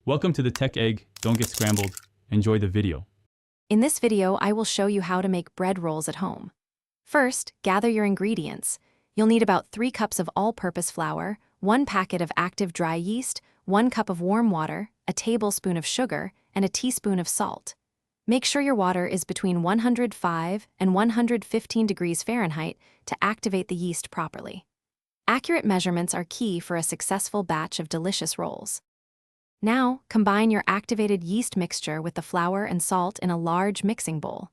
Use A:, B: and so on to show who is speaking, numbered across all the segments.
A: Welcome to the Tech Egg. Don't get scrambled. Enjoy the video.
B: In this video, I will show you how to make bread rolls at home. First, gather your ingredients. You'll need about 3 cups of all-purpose flour, 1 packet of active dry yeast, 1 cup of warm water, a tablespoon of sugar, and a teaspoon of salt. Make sure your water is between 105 and 115 degrees Fahrenheit to activate the yeast properly. Accurate measurements are key for a successful batch of delicious rolls. Now, combine your activated yeast mixture with the flour and salt in a large mixing bowl.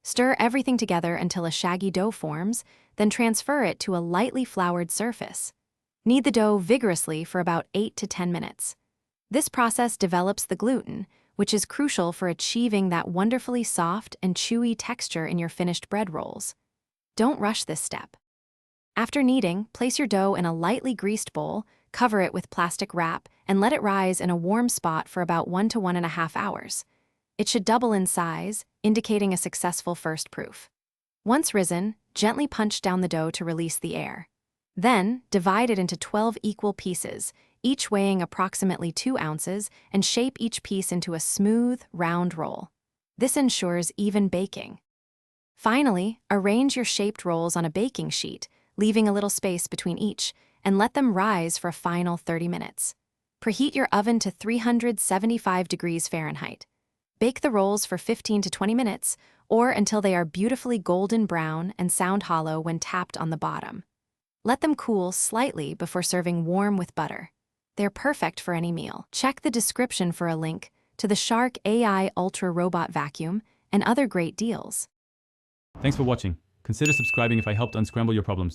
B: Stir everything together until a shaggy dough forms, then transfer it to a lightly floured surface. Knead the dough vigorously for about 8 to 10 minutes. This process develops the gluten, which is crucial for achieving that wonderfully soft and chewy texture in your finished bread rolls. Don't rush this step. After kneading, place your dough in a lightly greased bowl, cover it with plastic wrap, and let it rise in a warm spot for about 1 to 1.5 hours. It should double in size, indicating a successful first proof. Once risen, gently punch down the dough to release the air. Then, divide it into 12 equal pieces, each weighing approximately 2 ounces, and shape each piece into a smooth, round roll. This ensures even baking. Finally, arrange your shaped rolls on a baking sheet, leaving a little space between each, and let them rise for a final 30 minutes. Preheat your oven to 375 degrees Fahrenheit. Bake the rolls for 15 to 20 minutes, or until they are beautifully golden brown and sound hollow when tapped on the bottom. Let them cool slightly before serving warm with butter. They're perfect for any meal. Check the description for a link to the Shark AI Ultra Robot Vacuum and other great deals.
A: Thanks for watching. Consider subscribing if I helped unscramble your problems.